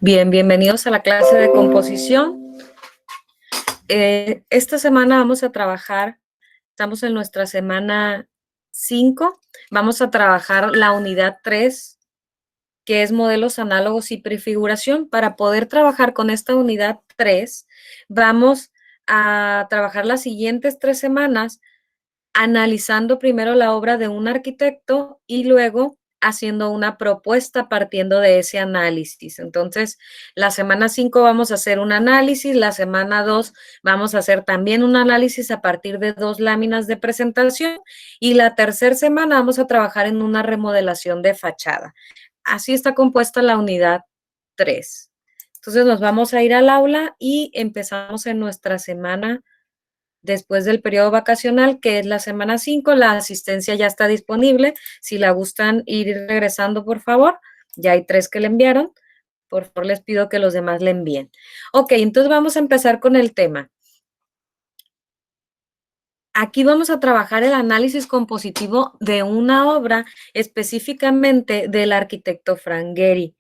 Bien, bienvenidos a la clase de composición. Esta semana vamos a trabajar, estamos en nuestra semana 5, vamos a trabajar la unidad 3, que es modelos análogos y prefiguración. Para poder trabajar con esta unidad 3, vamos a trabajar las siguientes 3 semanas analizando primero la obra de un arquitecto y luego haciendo una propuesta partiendo de ese análisis. Entonces, la semana 5 vamos a hacer un análisis, la semana 2 vamos a hacer también un análisis a partir de 2 láminas de presentación y la tercera semana vamos a trabajar en una remodelación de fachada. Así está compuesta la unidad 3. Entonces, nos vamos a ir al aula y empezamos en nuestra semana después del periodo vacacional, que es la semana 5, la asistencia ya está disponible. Si la gustan ir regresando, por favor. Ya hay 3 que le enviaron. Por favor, les pido que los demás le envíen. Ok, entonces vamos a empezar con el tema. Aquí vamos a trabajar el análisis compositivo de una obra, específicamente del arquitecto Frank Gehry.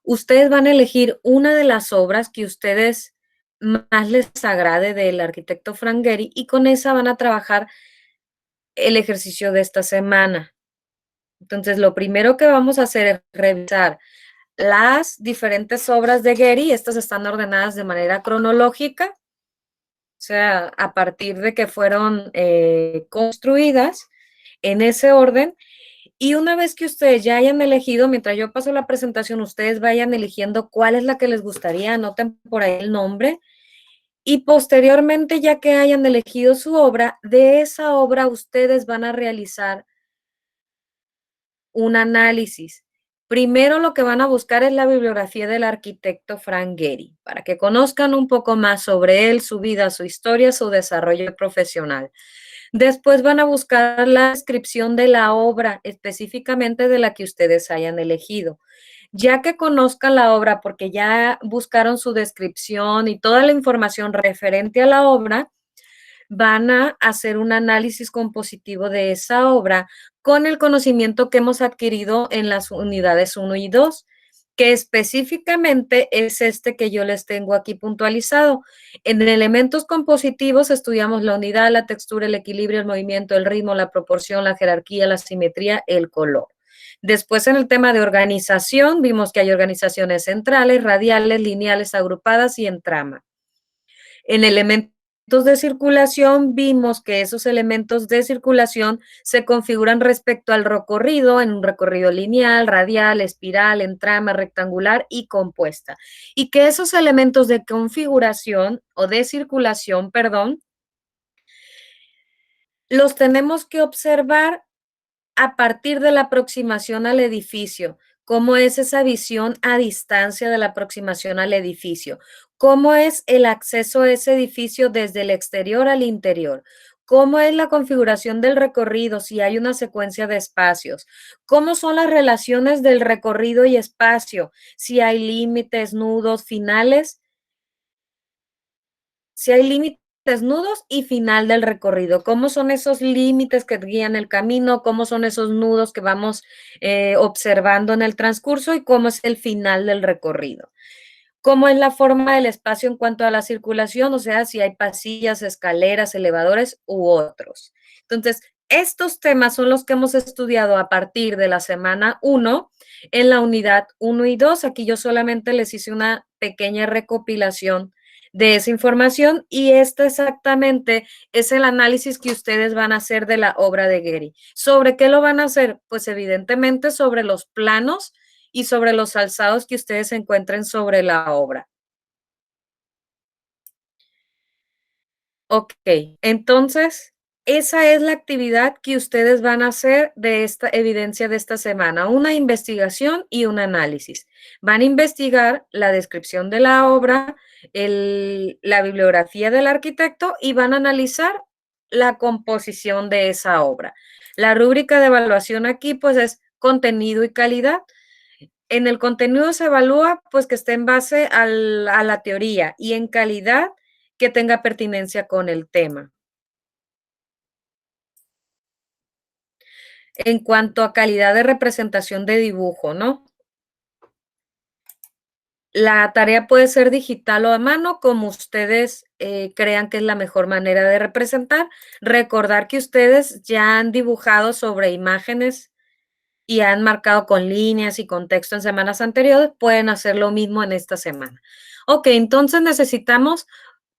Ustedes van a elegir una de las obras que ustedes más les agrade del arquitecto Frank Gehry y con esa van a trabajar el ejercicio de esta semana. Entonces, lo primero que vamos a hacer es revisar las diferentes obras de Gehry. Estas están ordenadas de manera cronológica, o sea, a partir de que fueron construidas en ese orden. Y una vez que ustedes ya hayan elegido, mientras yo paso la presentación, ustedes vayan eligiendo cuál es la que les gustaría, anoten por ahí el nombre. Y posteriormente, ya que hayan elegido su obra, de esa obra ustedes van a realizar un análisis. Primero lo que van a buscar es la bibliografía del arquitecto Frank Gehry, para que conozcan un poco más sobre él, su vida, su historia, su desarrollo profesional. Después van a buscar la descripción de la obra, específicamente de la que ustedes hayan elegido. Ya que conozcan la obra, porque ya buscaron su descripción y toda la información referente a la obra, van a hacer un análisis compositivo de esa obra con el conocimiento que hemos adquirido en las unidades 1 y 2, que específicamente es este que yo les tengo aquí puntualizado. En elementos compositivos estudiamos la unidad, la textura, el equilibrio, el movimiento, el ritmo, la proporción, la jerarquía, la simetría, el color. Después, en el tema de organización, vimos que hay organizaciones centrales, radiales, lineales, agrupadas y en trama. En elementos de circulación, vimos que esos elementos de circulación se configuran respecto al recorrido, en un recorrido lineal, radial, espiral, en trama, rectangular y compuesta. Y que esos elementos de configuración o de circulación, perdón, los tenemos que observar a partir de la aproximación al edificio. ¿Cómo es esa visión a distancia de la aproximación al edificio? ¿Cómo es el acceso a ese edificio desde el exterior al interior? ¿Cómo es la configuración del recorrido si hay una secuencia de espacios? ¿Cómo son las relaciones del recorrido y espacio? Si hay límites, nudos, finales. Si hay límites, nudos y final del recorrido. ¿Cómo son esos límites que guían el camino? ¿Cómo son esos nudos que vamos observando en el transcurso? ¿Y cómo es el final del recorrido? ¿Cómo es la forma del espacio en cuanto a la circulación? O sea, si hay pasillas, escaleras, elevadores u otros. Entonces, estos temas son los que hemos estudiado a partir de la semana 1 en la unidad 1 y 2. Aquí yo solamente les hice una pequeña recopilación de esa información y este exactamente es el análisis que ustedes van a hacer de la obra de Gehry. ¿Sobre qué lo van a hacer? Pues evidentemente sobre los planos y sobre los alzados que ustedes encuentren sobre la obra. Ok, entonces esa es la actividad que ustedes van a hacer de esta evidencia de esta semana, una investigación y un análisis. Van a investigar la descripción de la obra, la bibliografía del arquitecto y van a analizar la composición de esa obra. La rúbrica de evaluación aquí pues es contenido y calidad. En el contenido se evalúa pues que esté en base a la teoría y en calidad que tenga pertinencia con el tema. En cuanto a calidad de representación de dibujo, ¿no? La tarea puede ser digital o a mano, como ustedes crean que es la mejor manera de representar. Recordar que ustedes ya han dibujado sobre imágenes y han marcado con líneas y con texto en semanas anteriores, pueden hacer lo mismo en esta semana. Ok, entonces necesitamos,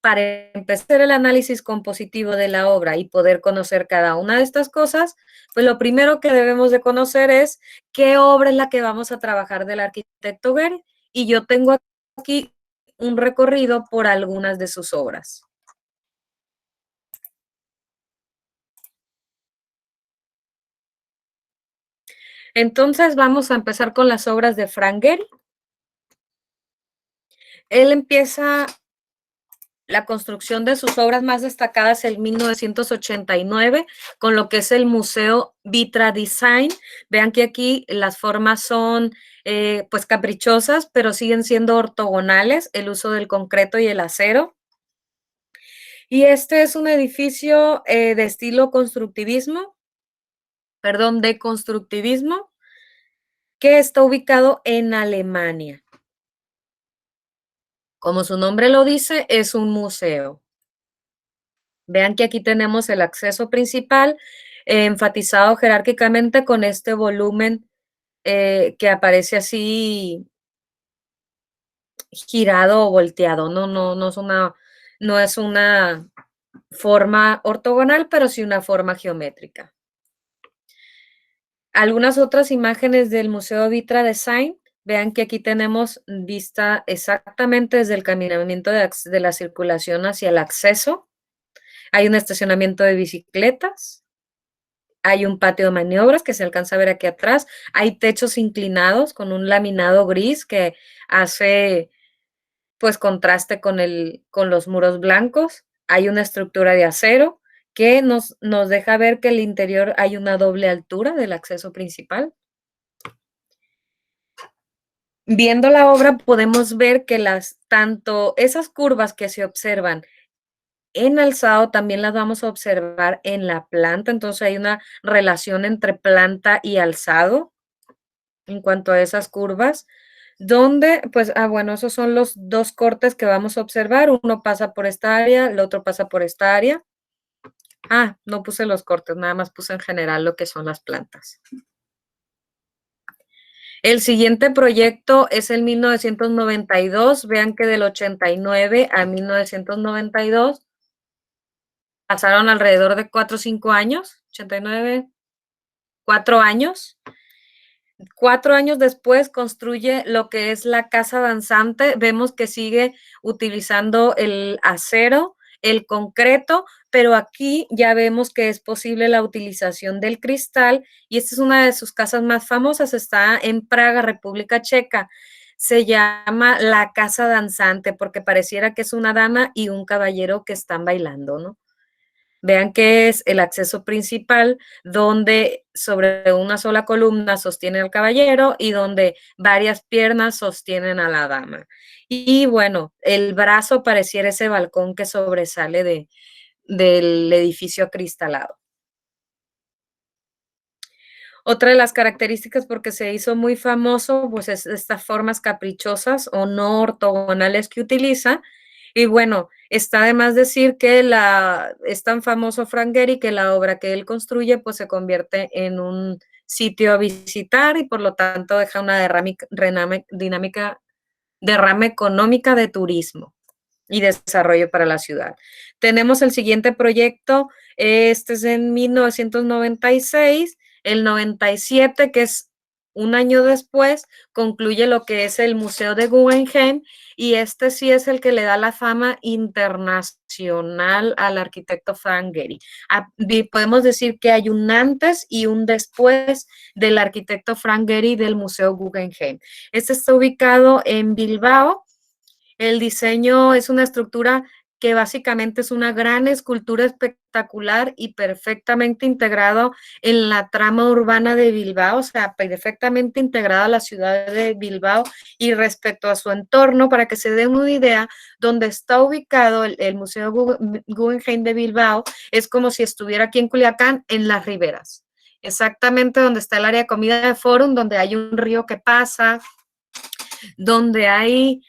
para empezar el análisis compositivo de la obra y poder conocer cada una de estas cosas, pues lo primero que debemos de conocer es qué obra es la que vamos a trabajar del arquitecto Gehry. Y yo tengo aquí un recorrido por algunas de sus obras. Entonces vamos a empezar con las obras de Frank Gehry. Él empieza la construcción de sus obras más destacadas en 1989 con lo que es el Museo Vitra Design. Vean que aquí las formas son pues caprichosas, pero siguen siendo ortogonales, el uso del concreto y el acero. Y este es un edificio de estilo constructivismo, perdón, de constructivismo, que está ubicado en Alemania. Como su nombre lo dice, es un museo. Vean que aquí tenemos el acceso principal, enfatizado jerárquicamente con este volumen que aparece así girado o volteado. No es una forma ortogonal, pero sí una forma geométrica. Algunas otras imágenes del Museo Vitra Design. Vean que aquí tenemos vista exactamente desde el caminamiento de la circulación hacia el acceso. Hay un estacionamiento de bicicletas. Hay un patio de maniobras que se alcanza a ver aquí atrás. Hay techos inclinados con un laminado gris que hace pues contraste con los muros blancos. Hay una estructura de acero que nos deja ver que el interior hay una doble altura del acceso principal. Viendo la obra podemos ver que tanto esas curvas que se observan en alzado también las vamos a observar en la planta, entonces hay una relación entre planta y alzado en cuanto a esas curvas, donde, pues, bueno, esos son los dos cortes que vamos a observar, uno pasa por esta área, el otro pasa por esta área. No puse los cortes, nada más puse en general lo que son las plantas. El siguiente proyecto es el 1992, vean que del 89 a 1992 pasaron alrededor de 4 o 5 años, 89, 4 años. 4 años después construye lo que es la casa danzante. Vemos que sigue utilizando el acero, el concreto, pero aquí ya vemos que es posible la utilización del cristal y esta es una de sus casas más famosas, está en Praga, República Checa. Se llama la casa danzante porque pareciera que es una dama y un caballero que están bailando, ¿no? Vean que es el acceso principal donde sobre una sola columna sostiene al caballero y donde varias piernas sostienen a la dama. Y bueno, el brazo pareciera ese balcón que sobresale del edificio acristalado. Otra de las características porque se hizo muy famoso, pues es estas formas caprichosas o no ortogonales que utiliza. Y bueno, está de más decir que es tan famoso Frank Gehry que la obra que él construye pues se convierte en un sitio a visitar y por lo tanto deja una derrama económica de turismo y desarrollo para la ciudad. Tenemos el siguiente proyecto, este es en 1996, el 97, que es un año después, concluye lo que es el Museo de Guggenheim y este sí es el que le da la fama internacional al arquitecto Frank Gehry. Podemos decir que hay un antes y un después del arquitecto Frank Gehry del Museo Guggenheim. Este está ubicado en Bilbao. El diseño es una estructura que básicamente es una gran escultura espectacular y perfectamente integrado en la trama urbana de Bilbao, o sea, perfectamente integrada a la ciudad de Bilbao y respecto a su entorno, para que se den una idea, donde está ubicado el Museo Guggenheim de Bilbao, es como si estuviera aquí en Culiacán, en las riberas, exactamente donde está el área de comida de Forum, donde hay un río que pasa, donde hay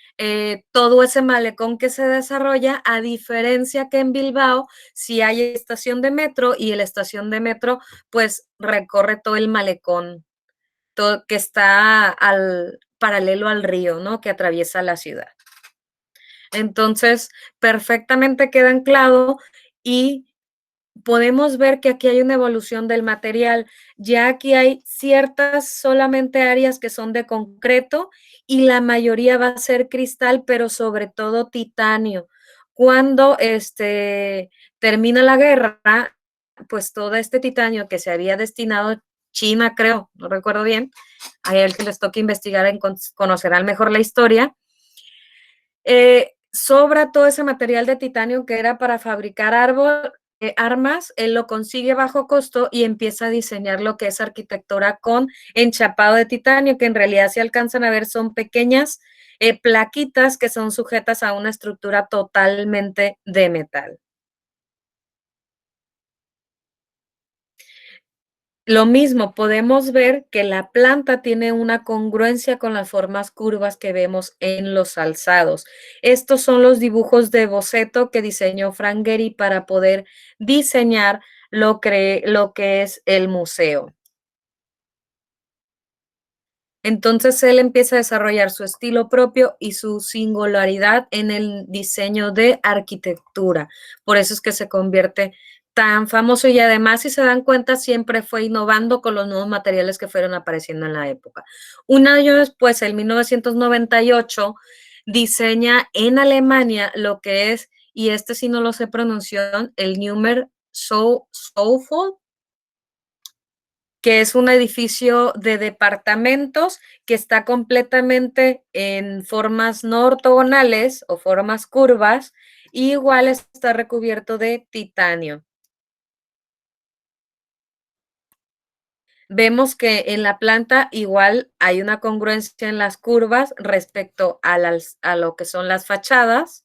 todo ese malecón que se desarrolla, a diferencia que en Bilbao sí hay estación de metro y la estación de metro pues recorre todo el malecón todo, que está paralelo al río, ¿no? Que atraviesa la ciudad. Entonces, perfectamente queda anclado y podemos ver que aquí hay una evolución del material. Ya aquí hay ciertas solamente áreas que son de concreto y la mayoría va a ser cristal, pero sobre todo titanio. Cuando termina la guerra, pues todo este titanio que se había destinado China, creo, no recuerdo bien, a él que les toca investigar, conocerán mejor la historia. Sobra todo ese material de titanio que era para fabricar armas, él lo consigue bajo costo y empieza a diseñar lo que es arquitectura con enchapado de titanio, que en realidad si alcanzan a ver son pequeñas plaquitas que son sujetas a una estructura totalmente de metal. Lo mismo, podemos ver que la planta tiene una congruencia con las formas curvas que vemos en los alzados. Estos son los dibujos de boceto que diseñó Frank Gehry para poder diseñar lo que es el museo. Entonces él empieza a desarrollar su estilo propio y su singularidad en el diseño de arquitectura. Por eso es que se convierte tan famoso y además, si se dan cuenta, siempre fue innovando con los nuevos materiales que fueron apareciendo en la época. Un año después, en 1998, diseña en Alemania lo que es, y este sí no lo sé pronunciar, el Nummer Soulful, que es un edificio de departamentos que está completamente en formas no ortogonales o formas curvas, y igual está recubierto de titanio. Vemos que en la planta igual hay una congruencia en las curvas respecto a lo que son las fachadas.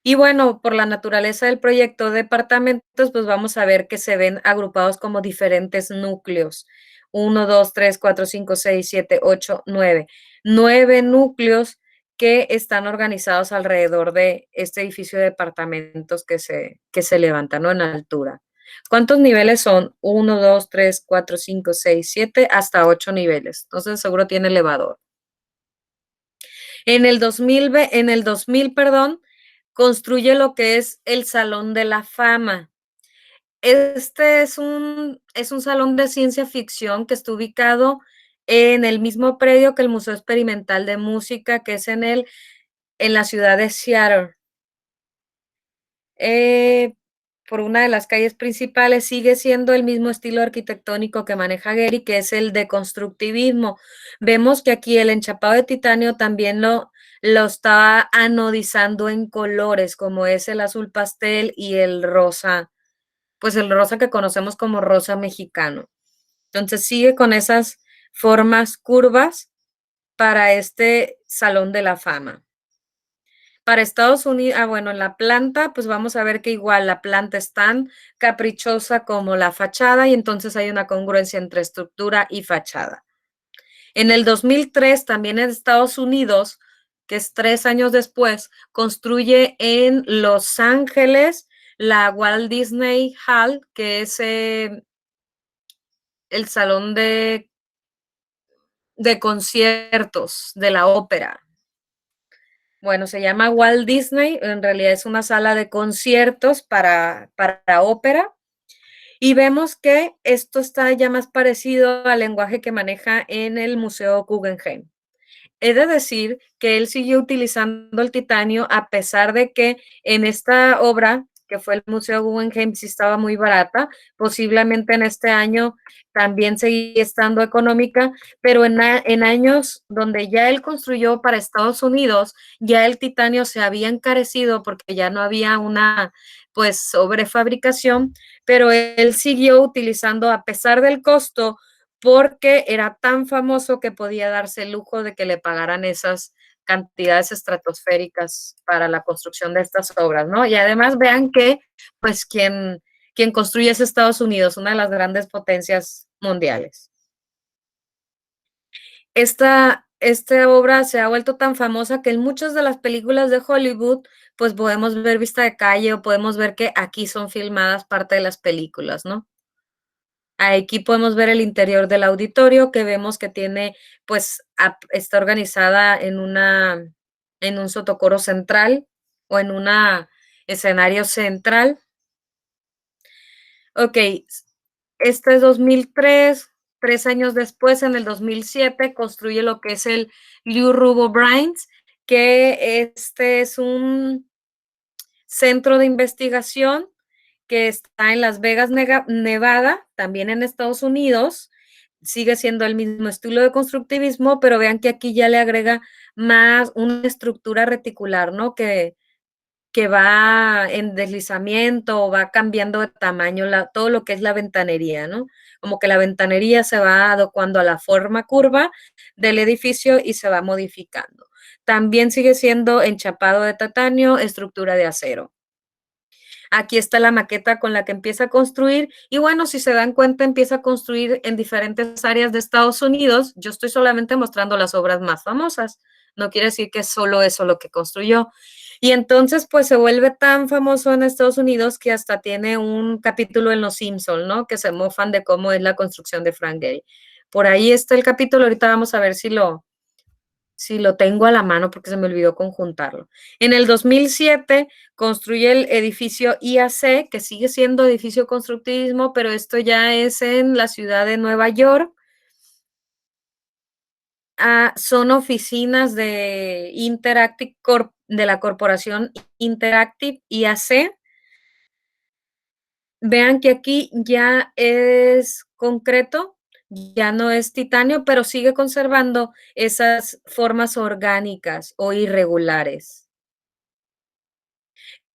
Y bueno, por la naturaleza del proyecto de departamentos, pues vamos a ver que se ven agrupados como diferentes núcleos. 1, 2, 3, 4, 5, 6, 7, 8, 9. 9 núcleos que están organizados alrededor de este edificio de departamentos que se levanta, ¿no? En altura. ¿Cuántos niveles son? 1, 2, 3, 4, 5, 6, 7, hasta 8 niveles. Entonces seguro tiene elevador. En el 2000, perdón, construye lo que es el Salón de la Fama. Este es un salón de ciencia ficción que está ubicado en el mismo predio que el Museo Experimental de Música, que es en la ciudad de Seattle. Por una de las calles principales sigue siendo el mismo estilo arquitectónico que maneja Gehry, que es el deconstructivismo. Vemos que aquí el enchapado de titanio también lo está anodizando en colores, como es el azul pastel y el rosa, pues el rosa que conocemos como rosa mexicano. Entonces sigue con esas formas curvas para este Salón de la Fama. Para Estados Unidos, bueno, en la planta, pues vamos a ver que igual la planta es tan caprichosa como la fachada y entonces hay una congruencia entre estructura y fachada. En el 2003, también en Estados Unidos, que es 3 años después, construye en Los Ángeles la Walt Disney Hall, que es el salón de conciertos de la ópera. Bueno, se llama Walt Disney, en realidad es una sala de conciertos para ópera, y vemos que esto está ya más parecido al lenguaje que maneja en el Museo Guggenheim. He de decir que él siguió utilizando el titanio a pesar de que en esta obra, que fue el Museo Guggenheim, sí estaba muy barata, posiblemente en este año también seguía estando económica, pero en años donde ya él construyó para Estados Unidos, ya el titanio se había encarecido porque ya no había una pues sobrefabricación, pero él siguió utilizando a pesar del costo porque era tan famoso que podía darse el lujo de que le pagaran esas cantidades estratosféricas para la construcción de estas obras, ¿no? Y además vean que, pues, quien construye es Estados Unidos, una de las grandes potencias mundiales. esta obra se ha vuelto tan famosa que en muchas de las películas de Hollywood, pues podemos ver vista de calle o podemos ver que aquí son filmadas parte de las películas, ¿no? Aquí podemos ver el interior del auditorio, que vemos que tiene, pues, está organizada en un sotocoro central o en un escenario central. Ok, este es 2003, 3 años después, en el 2007, construye lo que es el Liu Rubo Brains, que este es un centro de investigación que está en Las Vegas, Nevada, también en Estados Unidos. Sigue siendo el mismo estilo de constructivismo, pero vean que aquí ya le agrega más una estructura reticular, ¿no? Que va en deslizamiento, va cambiando de tamaño todo lo que es la ventanería, ¿no? Como que la ventanería se va adecuando a la forma curva del edificio y se va modificando. También sigue siendo enchapado de titanio, estructura de acero. Aquí está la maqueta con la que empieza a construir y bueno, si se dan cuenta, empieza a construir en diferentes áreas de Estados Unidos. Yo estoy solamente mostrando las obras más famosas. No quiere decir que es solo eso lo que construyó. Y entonces, pues se vuelve tan famoso en Estados Unidos que hasta tiene un capítulo en Los Simpson, ¿no? Que se mofan de cómo es la construcción de Frank Gehry. Por ahí está el capítulo. Ahorita vamos a ver si lo tengo a la mano porque se me olvidó conjuntarlo. En el 2007 construye el edificio IAC, que sigue siendo edificio constructivismo, pero esto ya es en la ciudad de Nueva York. Son oficinas de Interactive de la corporación Interactive IAC. Vean que aquí ya es concreto, ya no es titanio, pero sigue conservando esas formas orgánicas o irregulares,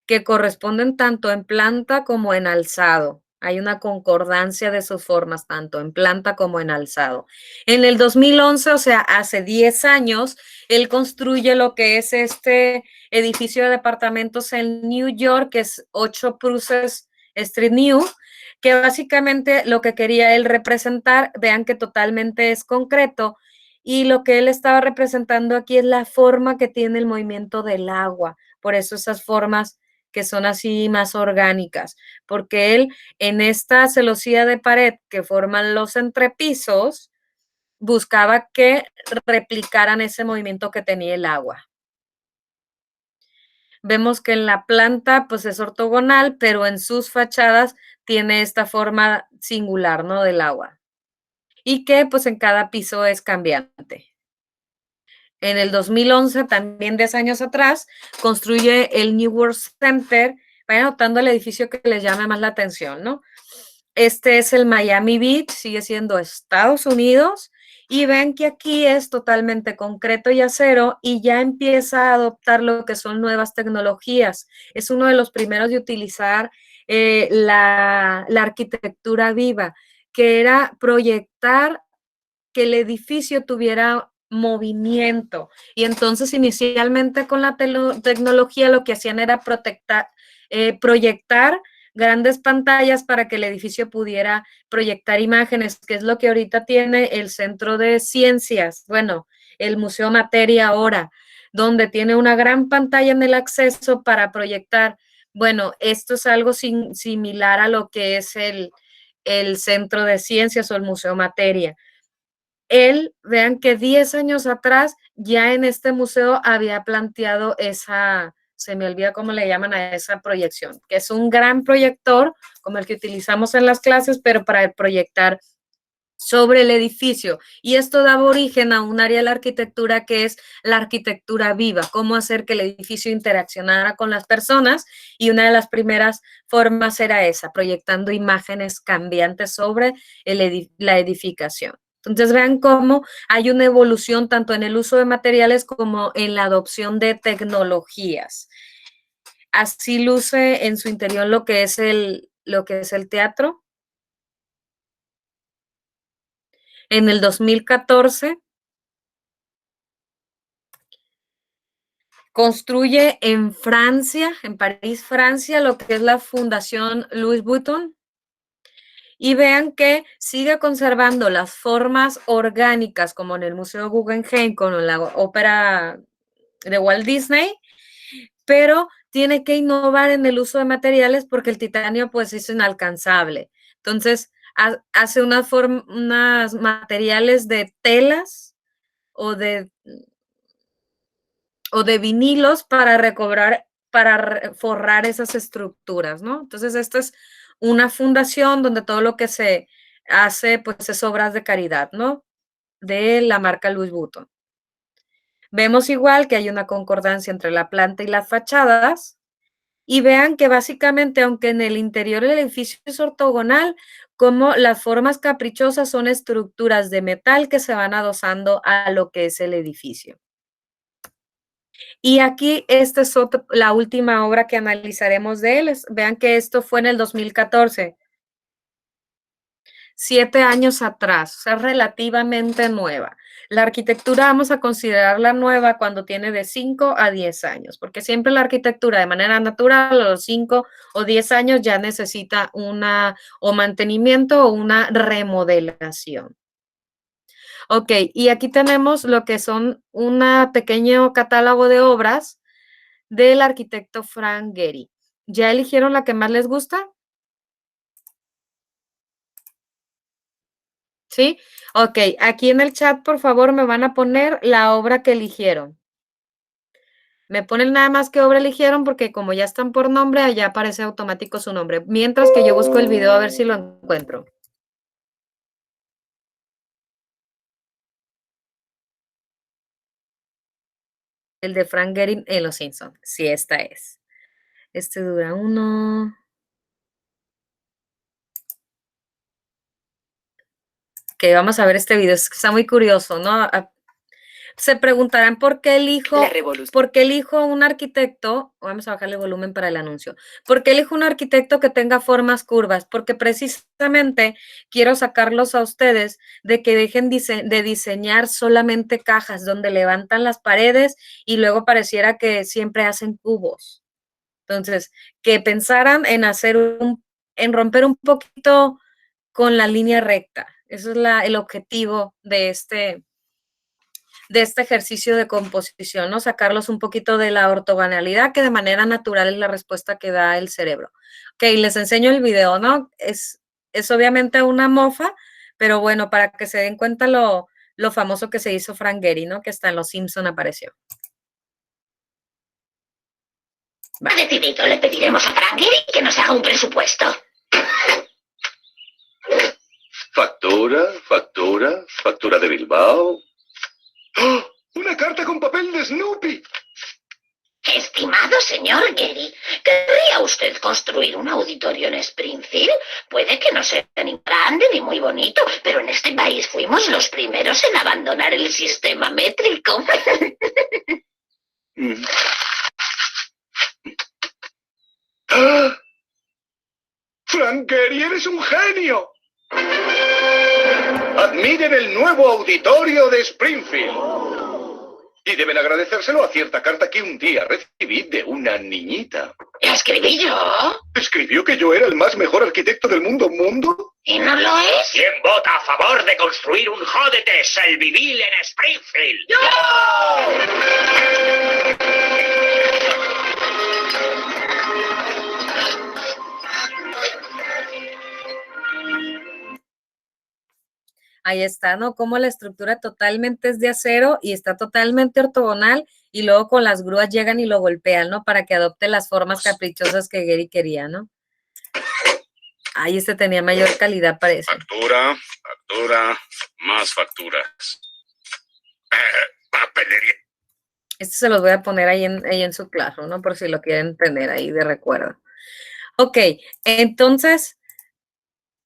que corresponden tanto en planta como en alzado. Hay una concordancia de sus formas, tanto en planta como en alzado. En el 2011, o sea, hace 10 años, él construye lo que es este edificio de departamentos en New York, que es 8 Pruses Street New, que básicamente lo que quería él representar, vean que totalmente es concreto, y lo que él estaba representando aquí es la forma que tiene el movimiento del agua. Por eso esas formas que son así más orgánicas, porque él en esta celosía de pared que forman los entrepisos, buscaba que replicaran ese movimiento que tenía el agua. Vemos que en la planta pues es ortogonal, pero en sus fachadas tiene esta forma singular, ¿no? Del agua. Y que pues en cada piso es cambiante. En el 2011, también 10 años atrás, construye el New World Center. Vayan notando el edificio que les llame más la atención, ¿no? Este es el Miami Beach, sigue siendo Estados Unidos. Y ven que aquí es totalmente concreto y acero y ya empieza a adoptar lo que son nuevas tecnologías. Es uno de los primeros de utilizar la arquitectura viva, que era proyectar que el edificio tuviera movimiento. Y entonces inicialmente con la tecnología lo que hacían era proyectar grandes pantallas para que el edificio pudiera proyectar imágenes, que es lo que ahorita tiene el Centro de Ciencias, bueno, el Museo Materia ahora, donde tiene una gran pantalla en el acceso para proyectar. Bueno, esto es algo similar a lo que es el Centro de Ciencias o el Museo Materia. Él, vean que 10 años atrás ya en este museo había planteado esa, se me olvida cómo le llaman a esa proyección, que es un gran proyector como el que utilizamos en las clases, pero para proyectar sobre el edificio. Y esto daba origen a un área de la arquitectura que es la arquitectura viva, cómo hacer que el edificio interaccionara con las personas. Y una de las primeras formas era esa, proyectando imágenes cambiantes sobre la edificación. Entonces vean cómo hay una evolución tanto en el uso de materiales como en la adopción de tecnologías. Así luce en su interior lo que es el teatro. En el 2014 construye en Francia, en París, Francia, lo que es la Fundación Louis Vuitton. y vean que sigue conservando las formas orgánicas como en el Museo Guggenheim con la ópera de Walt Disney, pero tiene que innovar en el uso de materiales porque el titanio pues es inalcanzable. Entonces hace unas materiales de telas o de, o de vinilos para recobrar, para forrar esas estructuras, ¿no? Entonces esta es una fundación donde todo lo que se hace pues es obras de caridad, ¿no? De la marca Louis Vuitton. Vemos igual que hay una concordancia entre la planta y las fachadas. Y vean que básicamente, aunque en el interior del edificio es ortogonal, como las formas caprichosas son estructuras de metal que se van adosando a lo que es el edificio. Y aquí esta es la última obra que analizaremos de él. Vean que esto fue en el 2014, 7 años atrás, o sea, relativamente nueva. La arquitectura vamos a considerarla nueva cuando tiene de 5 a 10 años, porque siempre la arquitectura de manera natural a los 5 o 10 años ya necesita una o mantenimiento o una remodelación. Ok, y aquí tenemos lo que son un pequeño catálogo de obras del arquitecto Frank Gehry. ¿Ya eligieron la que más les gusta? ¿Sí? Ok, aquí en el chat, por favor, me van a poner la obra que eligieron. Me ponen nada más qué obra eligieron porque como ya están por nombre, allá aparece automático su nombre. Mientras que yo busco el video a ver si lo encuentro. El de Frank Gehry en Los Simpsons. Sí, esta es. Este dura uno. Que vamos a ver este video. Está muy curioso, ¿no? Se preguntarán por qué elijo un arquitecto, vamos a bajarle volumen para el anuncio, por qué elijo un arquitecto que tenga formas curvas, porque precisamente quiero sacarlos a ustedes de que dejen de diseñar solamente cajas donde levantan las paredes y luego pareciera que siempre hacen cubos. Entonces, que pensaran en en romper un poquito con la línea recta. Eso es el objetivo de este ejercicio de composición, ¿no? Sacarlos un poquito de la ortogonalidad, que de manera natural es la respuesta que da el cerebro. Ok, les enseño el video, ¿no? Es obviamente una mofa, pero bueno, para que se den cuenta lo famoso que se hizo Frank Gehry, ¿no? Que hasta en Los Simpson apareció. Ha decidido, le pediremos a Frank Gehry que nos haga un presupuesto. Factura de Bilbao. ¡Oh! ¡Una carta con papel de Snoopy! Estimado señor Gehry, ¿querría usted construir un auditorio en Springfield? Puede que no sea ni grande ni muy bonito, pero en este país fuimos los primeros en abandonar el sistema métrico. ¡Ah! ¡Frank Gehry, eres un genio! Admiren el nuevo auditorio de Springfield. Y deben agradecérselo a cierta carta que un día recibí de una niñita. ¿La escribí yo? ¿Escribió que yo era el más mejor arquitecto del mundo? ¿Y no lo es? ¿Quién vota a favor de construir un jódete Selbyville en Springfield? ¡Yo! Ahí está, ¿no? Como la estructura totalmente es de acero y está totalmente ortogonal y luego con las grúas llegan y lo golpean, ¿no? Para que adopte las formas caprichosas que Gehry quería, ¿no? Ahí este tenía mayor calidad, parece. Factura, más facturas. Papelería. Este se los voy a poner ahí en su claro, ¿no? Por si lo quieren tener ahí de recuerdo. Ok, entonces,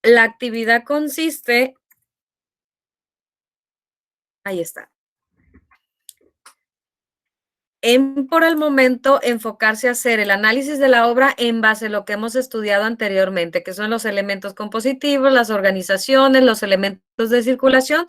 la actividad consiste... Ahí está. Por el momento, enfocarse a hacer el análisis de la obra en base a lo que hemos estudiado anteriormente, que son los elementos compositivos, las organizaciones, los elementos de circulación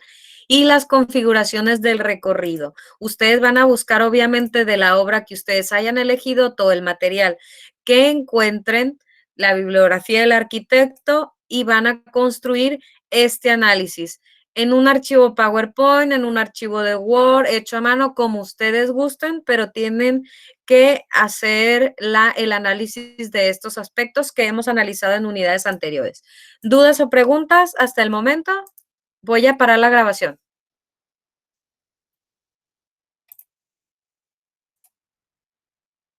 y las configuraciones del recorrido. Ustedes van a buscar, obviamente, de la obra que ustedes hayan elegido, todo el material que encuentren, la bibliografía del arquitecto y van a construir este análisis en un archivo PowerPoint, en un archivo de Word, hecho a mano, como ustedes gusten, pero tienen que hacer el análisis de estos aspectos que hemos analizado en unidades anteriores. ¿Dudas o preguntas hasta el momento? Voy a parar la grabación.